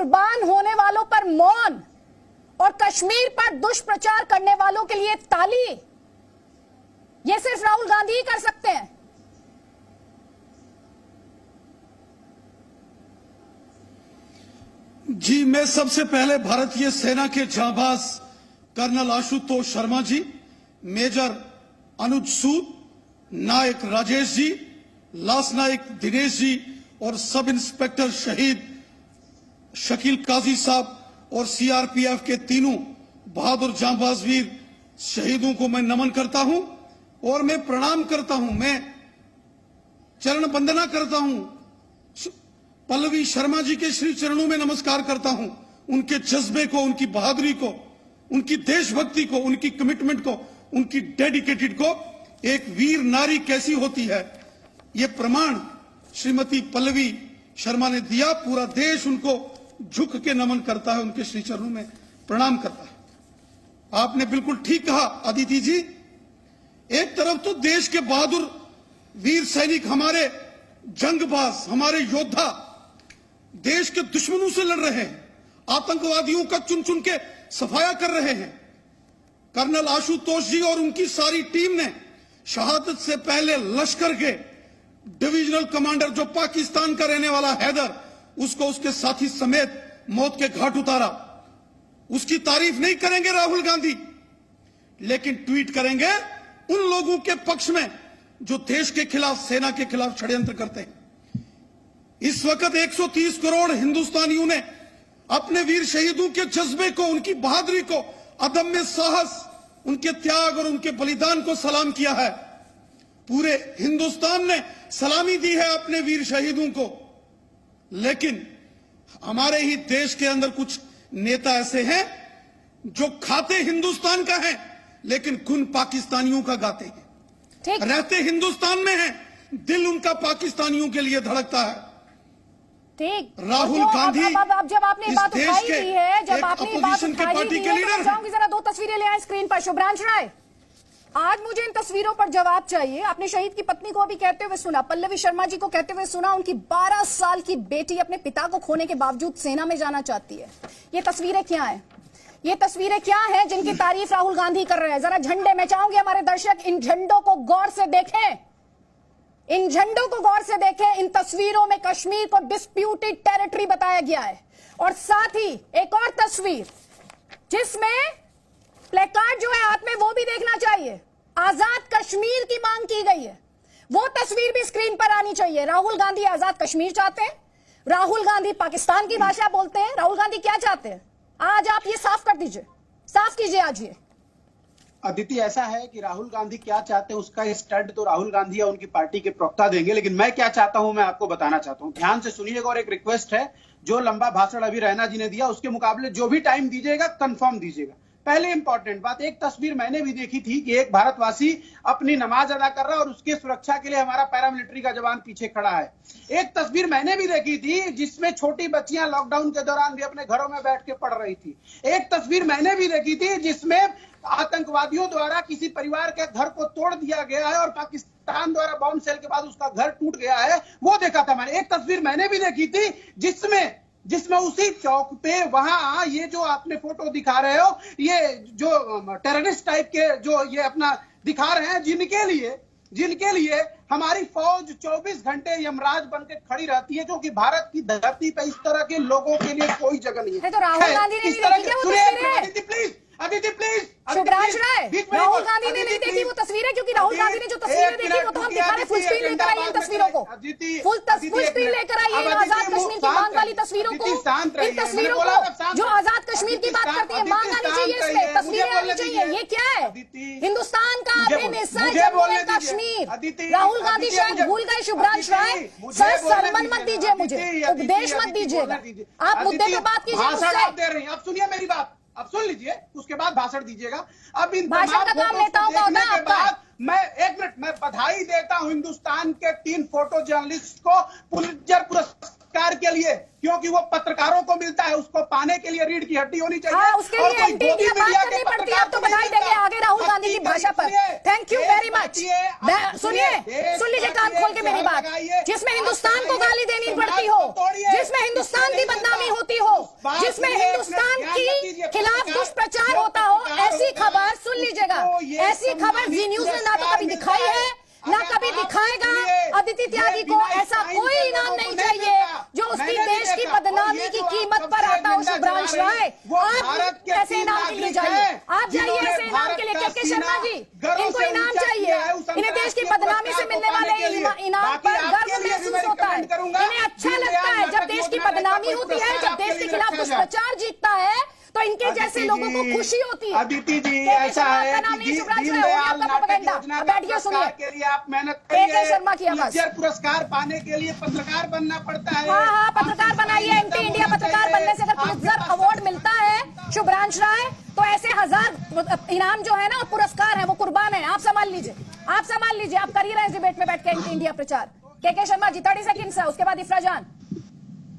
कुर्बान होने वालों पर मौन और कश्मीर पर दुष्प्रचार करने वालों के लिए ताली, ये सिर्फ राहुल गांधी ही कर सकते हैं। जी, मैं सबसे पहले भारतीय सेना के जांबाज कर्नल आशुतोष शर्मा जी, मेजर अनुज सूद, नायक राजेश जी, लांस नायक दिनेश जी और सब इंस्पेक्टर शहीद शकील काजी साहब और सीआरपीएफ के तीनों बहादुर जांबाज वीर शहीदों को मैं नमन करता हूं और मैं प्रणाम करता हूं, मैं चरण वंदना करता हूं। पल्लवी शर्मा जी के श्री चरणों में नमस्कार करता हूं। उनके जज्बे को, उनकी बहादुरी को, उनकी देशभक्ति को, उनकी कमिटमेंट को, उनकी डेडिकेटेड को, एक वीर नारी कैसी होती है, यह प्रमाण श्रीमती पल्लवी शर्मा ने दिया। पूरा देश उनको झुक के नमन करता है, उनके श्री चरणों में प्रणाम करता है। आपने बिल्कुल ठीक कहा अदिति जी, एक तरफ तो देश के बहादुर वीर सैनिक, हमारे जंगबाज, हमारे योद्धा देश के दुश्मनों से लड़ रहे हैं, आतंकवादियों का चुन चुन के सफाया कर रहे हैं। कर्नल आशुतोष जी और उनकी सारी टीम ने शहादत से पहले लश्कर के डिविजनल कमांडर जो पाकिस्तान का रहने वाला हैदर, उसको उसके साथी समेत मौत के घाट उतारा। उसकी तारीफ नहीं करेंगे राहुल गांधी, लेकिन ट्वीट करेंगे उन लोगों के पक्ष में जो देश के खिलाफ, सेना के खिलाफ षड्यंत्र करते हैं। इस वक्त 130 करोड़ हिंदुस्तानियों ने अपने वीर शहीदों के जज्बे को, उनकी बहादुरी को, अदम्य साहस, उनके त्याग और उनके बलिदान को सलाम किया है। पूरे हिंदुस्तान ने सलामी दी है अपने वीर शहीदों को। लेकिन हमारे ही देश के अंदर कुछ नेता ऐसे हैं जो खाते हिंदुस्तान का है लेकिन खून पाकिस्तानियों का गाते हैं। रहते हिंदुस्तान में हैं, दिल उनका पाकिस्तानियों के लिए धड़कता है। ठीक, राहुल गांधी अब जब आपने बात उठाई दी है, जब आपने बात उठाई दी है, तो चाहूंगी जरा दो तस्वीरें ले आए स्क्रीन पर। शुभ्रांश राय, आज मुझे इन तस्वीरों पर जवाब चाहिए। आपने शहीद की पत्नी को अभी कहते हुए सुना, पल्लवी शर्मा जी को कहते हुए सुना, उनकी 12 साल की बेटी अपने पिता को खोने के बावजूद सेना में जाना चाहती है। ये तस्वीरें क्या है? ये तस्वीरें क्या है जिनकी तारीफ राहुल गांधी कर रहे हैं? जरा झंडे, मैं चाहूंगी हमारे दर्शक इन झंडों को गौर से देखें, इन झंडों को गौर से देखें। इन तस्वीरों में कश्मीर को डिस्प्यूटेड टेरिटरी बताया गया है और साथ ही एक और तस्वीर जिसमें प्लेकार्ड जो है हाथ में, वो भी देखना चाहिए। आजाद कश्मीर की मांग की गई है, वो तस्वीर भी स्क्रीन पर आनी चाहिए। राहुल गांधी आजाद कश्मीर चाहते हैं, राहुल गांधी पाकिस्तान की भाषा बोलते हैं। राहुल गांधी क्या चाहते हैं? आज आप ये साफ कर दीजिए, साफ कीजिए आज ये। अदिति, ऐसा है कि राहुल गांधी क्या चाहते हैं उसका स्टड तो राहुल गांधी या उनकी पार्टी के प्रवक्ता देंगे, लेकिन मैं क्या चाहता हूं मैं आपको बताना चाहता हूं। ध्यान से सुनिएगा और एक रिक्वेस्ट है, जो लंबा भाषण अभी रैना जी ने दिया उसके मुकाबले जो भी टाइम दीजिएगा कंफर्म दीजिएगा। पहले इंपॉर्टेंट बात, एक तस्वीर मैंने भी देखी थी कि एक भारतवासी अपनी नमाज अदा कर रहा है और उसके सुरक्षा के लिए हमारा पैरामिलिट्री का जवान पीछे खड़ा है। एक तस्वीर मैंने भी देखी थी जिसमें छोटी बच्चियां लॉकडाउन के दौरान भी अपने घरों में बैठ के पढ़ रही थी। एक तस्वीर मैंने भी देखी थी जिसमें आतंकवादियों द्वारा किसी परिवार के घर को तोड़ दिया गया है और पाकिस्तान द्वारा बॉम्ब सेल के बाद उसका घर टूट गया है, वो देखा था मैंने। एक तस्वीर मैंने भी देखी थी जिसमें उसी चौक पे, वहां ये जो आपने फोटो दिखा रहे हो, ये जो टेररिस्ट टाइप के जो ये अपना दिखा रहे हैं, जिनके लिए हमारी फौज 24 घंटे यमराज बनकर खड़ी रहती है, क्योंकि भारत की धरती पे इस तरह के लोगों के लिए कोई जगह नहीं है। तो राहुल गांधी ने इस तरह के अदिति प्लीज, शुभ्रांश राय, राहुल गांधी ने नहीं देखी वो तस्वीरें, क्योंकि राहुल गांधी ने जो तस्वीरें देखी वो तो हम दिखा रहे। फुल स्क्रीन लेकर आइए इन तस्वीरों को, फुल स्क्रीन लेकर आइए इन आजाद कश्मीर की मांग वाली तस्वीरों को, इन तस्वीरों को जो आजाद कश्मीर की बात करती है। मांग आनी चाहिए, इसमें तस्वीरें आनी चाहिए। ये क्या है? हिंदुस्तान का अभिन्न हिस्सा जम्मू एंड कश्मीर। राहुल गांधी शायद भूल गए। शुभ्रांश राय, सर सरमन मत दीजिए, मुझे उपदेश मत दीजिएगा, आप मुद्दे पे बात कीजिए मुझसे। आप सुनिए मेरी बात, अब सुन लीजिए, उसके बाद भाषण दीजिएगा। अब इन भाषण का काम नेताओं का होता है आपका। मैं एक मिनट, मैं बधाई देता हूं हिंदुस्तान के 3 फोटो जर्नलिस्ट को पुलित्जर पुरस्कार के लिए, क्योंकि वो पत्रकारों को मिलता है, उसको पाने के लिए रीढ़ की हड्डी होनी चाहिए। उसके लिए एंटी इंडिया बात करनी पड़ती है। आप तो बधाई देंगे आगे राहुल गांधी की भाषा पर। Thank you very much. सुनिए, सुन लीजिए कान खोल के मेरी बात। जिसमें हिंदुस्तान को गाली देनी पड़ती हो, जिसमें हिंदुस्तान की बदनामी होती हो, जी न्यूज ने ना तो कभी दिखाई है ना कभी दिखाएगा। अदिति त्यागी को ऐसा कोई इनाम नहीं चाहिए जो उसकी देश की बदनामी की कीमत पर आता हो। शुभ्रांश राय, आप ऐसे इनाम के लिए जाइए, आप जाइए ऐसे इनाम के लिए। के शर्मा जी, इनको इनाम चाहिए, इन्हें देश की बदनामी से मिलने वाले इनाम पर गर्व महसूस होता है, इन्हें अच्छा लगता है जब देश की बदनामी होती है, जब देश के खिलाफ दुष्प्रचार जीतता है तो इनके जैसे लोगों को खुशी होती है। अदिति जी, ऐसा है कि दीनदयाल नाटक योजना बैठिए सुनिए के लिए आप मेहनत के शर्मा की आवाज। पिलित्जर पुरस्कार पाने के लिए पत्रकार बनना पड़ता है। हाँ, पत्रकार बनाइए। एंटी इंडिया पत्रकार बनने से अगर पिलित्जर अवार्ड मिलता है शुभ्रांश राय, तो ऐसे 1000 इनाम जो है ना और पुरस्कार है वो कुर्बान है। आप संभाल लीजिए, आप संभाल लीजिए। आप कर ही रहे हैं डिबेट में बैठ के एंटी इंडिया प्रचार। के शर्मा जी 30 सेकंड है, उसके बाद इफ्रा जान।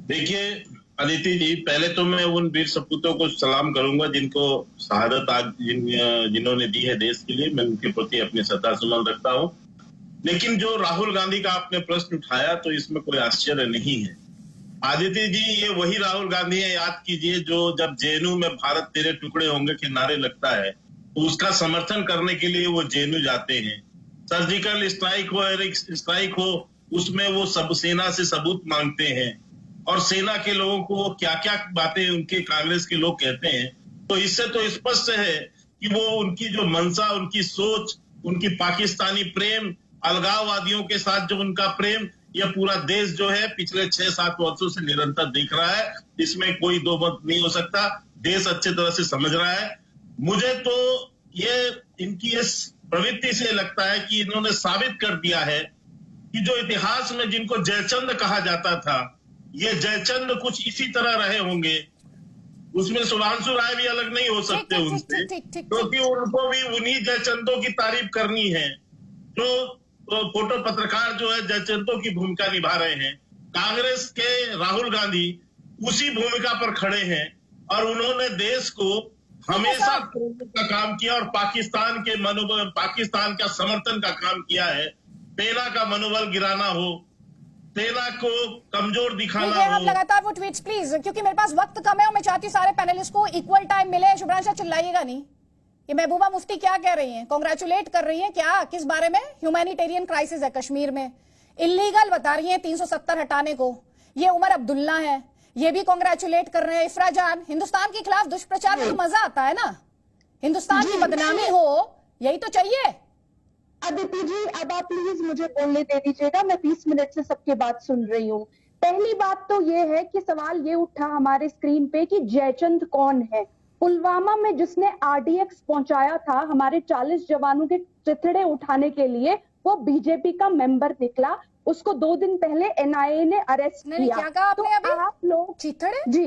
देखिए अदिति जी, पहले तो मैं उन वीर सपूतों को सलाम करूंगा जिनको शहादत आज जिन्होंने दी है देश के लिए। मैं उनके प्रति अपनी श्रद्धासुमन रखता हूं। लेकिन जो राहुल गांधी का आपने प्रश्न उठाया तो इसमें कोई आश्चर्य नहीं है। आदित्य जी, ये वही राहुल गांधी है, याद कीजिए, जो जब जेएनयू में भारत तेरे टुकड़े होंगे के नारे लगता है तो उसका समर्थन करने के लिए वो जेएनयू जाते हैं। सर्जिकल स्ट्राइक हो उसमें वो सब सेना से सबूत मांगते हैं और सेना के लोगों को वो क्या क्या बातें उनके कांग्रेस के लोग कहते हैं। तो इससे तो स्पष्ट है कि वो उनकी जो मंशा, उनकी सोच, उनकी पाकिस्तानी प्रेम, अलगाववादियों के साथ जो उनका प्रेम, यह पूरा देश जो है पिछले 6-7 वर्षों से निरंतर दिख रहा है। इसमें कोई दो मत नहीं हो सकता। देश अच्छे तरह से समझ रहा है। मुझे तो ये इनकी इस प्रवृत्ति से लगता है कि इन्होंने साबित कर दिया है कि जो इतिहास में जिनको जयचंद कहा जाता था, ये जयचंद कुछ इसी तरह रहे होंगे। उसमें सुधांशु राय भी अलग नहीं हो सकते उनसे, क्योंकि उनको भी उन्हीं जयचंदों की तारीफ करनी है जो फोटो पत्रकार जो है जयचंदों की भूमिका निभा रहे हैं। कांग्रेस के राहुल गांधी उसी भूमिका पर खड़े हैं और उन्होंने देश को हमेशा का काम किया और पाकिस्तान के मनोबल, पाकिस्तान का समर्थन का काम किया है। सेना का मनोबल गिराना हो, सेना को कमजोर दिखाना हो। आप लगातार वो ट्वीट्स प्लीज, क्योंकि मेरे पास वक्त कम है और मैं चाहती हूँ सारे पैनलिस्ट को इक्वल टाइम मिले। शुभ्रांश चिल्लाइएगा नहीं। ये महबूबा मुफ्ती क्या कह रही हैं? कांग्रेचुलेट कर रही हैं क्या? किस बारे में? ह्यूमैनिटेरियन क्राइसिस है कश्मीर में, इलीगल बता रही हैं 370 हटाने को। ये उमर अब्दुल्ला है, ये भी कांग्रेचुलेट कर रहे हैं। इफ्रा जान, हिंदुस्तान के खिलाफ दुष्प्रचार में तो मजा आता है ना, हिंदुस्तान की बदनामी हो, यही तो चाहिए। अदिति जी, अब आप प्लीज मुझे बोलने दे दीजिएगा। मैं 20 मिनट से सबके बात सुन रही हूँ। पहली बात तो ये है कि सवाल ये उठा हमारे स्क्रीन पे कि जयचंद कौन है। पुलवामा में जिसने आरडीएक्स पहुंचाया था हमारे 40 जवानों के चिथड़े उठाने के लिए, वो बीजेपी का मेंबर निकला। उसको 2 दिन पहले एनआईए ने अरेस्ट किया। क्या कहा आपने अभी? आप लोग चिथड़े जी,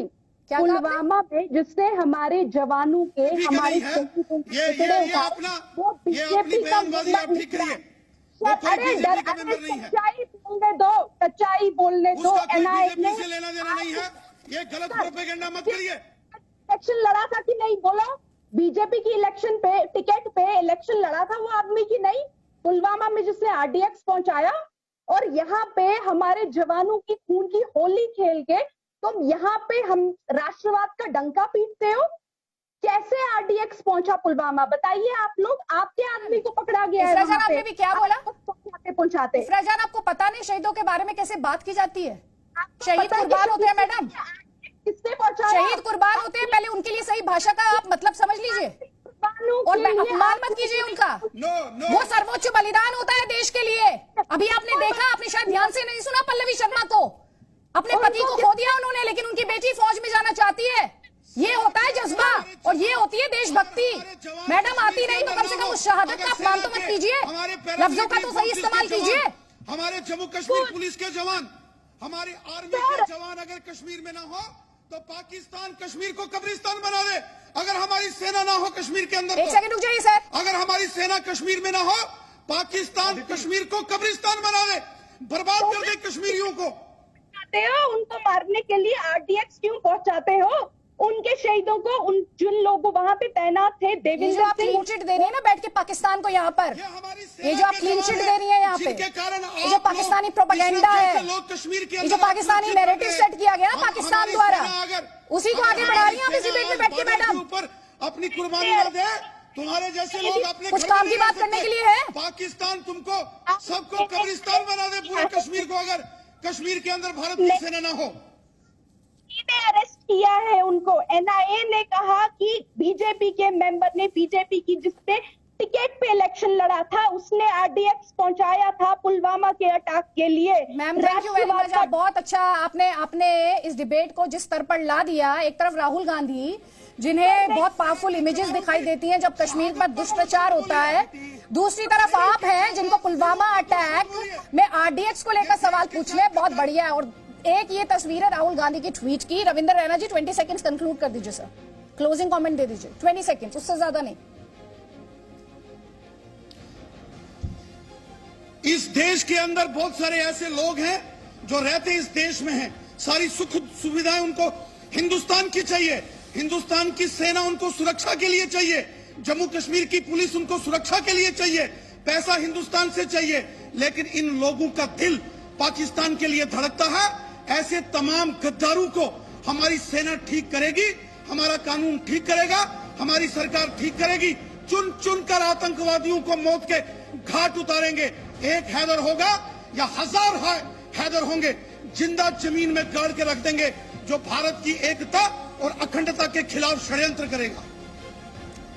पुलवामा में जिसने हमारे जवानों के हमारे वो बीजेपी का मेंबर निकला। अरे सच्चाई बोलने दो, सच्चाई बोलने दो। एनआईए ने लेना देना नहीं है, ये गलत प्रोपेगेंडा मत करिए। इलेक्शन लड़ा था कि नहीं बोलो? बीजेपी की इलेक्शन पे टिकट पे इलेक्शन लड़ा था वो आदमी की नहीं? पुलवामा में जिसने आरडीएक्स पहुंचाया और यहाँ पे हमारे जवानों की खून की होली खेल के तुम यहाँ पे हम राष्ट्रवाद का डंका पीटते हो। कैसे आरडीएक्स पहुंचा पुलवामा? बताइए आप लोग। आपके आदमी को पकड़ा गया है। आपने भी क्या बोला? पहुंचाते इफ्राजान, आपको पता नहीं शहीदों के बारे में कैसे बात की जाती है? शहीद कुर्बान होते हैं मैडम, किसने पहुंचाया? शहीद कुर्बान होते हैं, पहले उनके लिए सही भाषा का आप मतलब समझ लीजिए और अपमान मत कीजिए उनका। वो सर्वोच्च बलिदान होता है देश के लिए। अभी आपने देखा, आपने शायद ध्यान से नहीं सुना, पल्लवी शर्मा को अपने पति को खो दिया उन्होंने, लेकिन उनकी बेटी फौज में जाना चाहती है। ये होता है जज्बा और ये होती है देशभक्ति। मैडम आती नहीं तो कम से कम उस शहादत का अपमान तो मत कीजिए, लफ्जों का तो सही इस्तेमाल कीजिए। हमारे जम्मू कश्मीर पुलिस के जवान, हमारी आर्मी के जवान अगर कश्मीर में ना हो तो पाकिस्तान कश्मीर को कब्रिस्तान बना दे। अगर हमारी सेना ना हो कश्मीर के अंदर, एक सेकंड रुक जाइए सर। अगर हमारी सेना कश्मीर में ना हो, पाकिस्तान कश्मीर को कब्रिस्तान बना दे, बर्बाद कर दे कश्मीरियों को। उनको मारने के लिए आरडीएक्स क्यों पहुंचाते हो? उनके शहीदों को, उन जिन लोग वहां पे तैनात थे, देवेंद्र आप क्लीन चिट दे रही है ना बैठ के पाकिस्तान को यहाँ पर, ये जो आप क्लीन चिट दे रही है यहाँ पे, ये जो पाकिस्तानी प्रोपेगेंडा है, ये जो पाकिस्तानी नैरेटिव सेट किया गया ना पाकिस्तान द्वारा, उसी को आगे बढ़ा रही है आप इसी बेट में बैठ के मैडम। अपनी कुर्बानी न दे तुम्हारे जैसे लोग अपने कुछ घर काम में की नहीं बात रह करने सकते। के लिए है। पाकिस्तान तुमको सबको कब्रिस्तान बना दे पूरे कश्मीर को, अगर कश्मीर के अंदर भारत की सेना ना हो। ने अरेस्ट किया है उनको। एनआईए ने कहा कि बीजेपी के मेंबर ने, बीजेपी की जिसने टिकट पे इलेक्शन लड़ा था, उसने आरडीएक्स पहुंचाया था पुलवामा के अटैक के लिए। Ma'am thank you very much. आप बहुत अच्छा आपने इस डिबेट को जिस स्तर पर ला दिया। एक तरफ राहुल गांधी जिन्हें बहुत पावरफुल इमेजेस दिखाई देती हैं जब कश्मीर पर दुष्प्रचार होता है, दूसरी तरफ आप हैं जिनको पुलवामा अटैक में आरडीएक्स को लेकर सवाल पूछ ले। बहुत बढ़िया है। और एक ये तस्वीर है राहुल गांधी की ट्वीट की। रविंद्र रैना जी 20 सेकंड्स कंक्लूड कर दीजिए सर, क्लोजिंग कमेंट दे दीजिए 20 सेकंड्स, उससे ज्यादा नहीं। इस देश के अंदर बहुत सारे ऐसे लोग हैं जो रहते इस देश में हैं, सारी सुख सुविधाएं उनको हिंदुस्तान की चाहिए, हिंदुस्तान की सेना उनको सुरक्षा के लिए चाहिए, जम्मू कश्मीर की पुलिस उनको सुरक्षा के लिए चाहिए, पैसा हिंदुस्तान से चाहिए, लेकिन इन लोगों का दिल पाकिस्तान के लिए धड़कता है। ऐसे तमाम गद्दारों को हमारी सेना ठीक करेगी, हमारा कानून ठीक करेगा, हमारी सरकार ठीक करेगी। चुन चुन कर आतंकवादियों को मौत के घाट उतारेंगे। एक हैदर होगा या हजार हैदर होंगे, जिंदा जमीन में गाड़ के रख देंगे जो भारत की एकता और अखंडता के खिलाफ षड्यंत्र करेगा।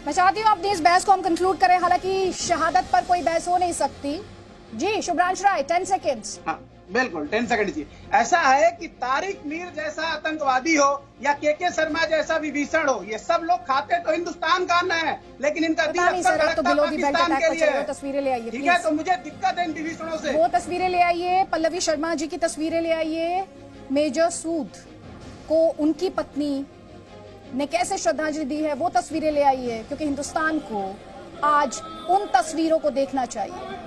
मैं चाहती हूँ अपनी इस बहस को हम कंक्लूड करें, हालांकि शहादत पर कोई बहस हो नहीं सकती। जी शुभ्रांश राय 10 सेकेंड्स। हाँ बिल्कुल 10 सेकंड जी। ऐसा है कि तारिक मीर जैसा आतंकवादी हो या के शर्मा जैसा विभीषण हो, ये सब लोग खाते तो हिंदुस्तान का अन्न है, लेकिन इनका दिल अक्सर धड़कता पाकिस्तान के लिए है। तस्वीरें ले आइए ठीक है, तो मुझे दिक्कत है इन विभीषणों से। वो तस्वीरें ले आइए, पल्लवी शर्मा जी की तस्वीरें ले आइए। मेजर सूद को उनकी पत्नी ने कैसे श्रद्धांजलि दी है वो तस्वीरें ले आइए, क्योंकि हिंदुस्तान को आज उन तस्वीरों को देखना चाहिए।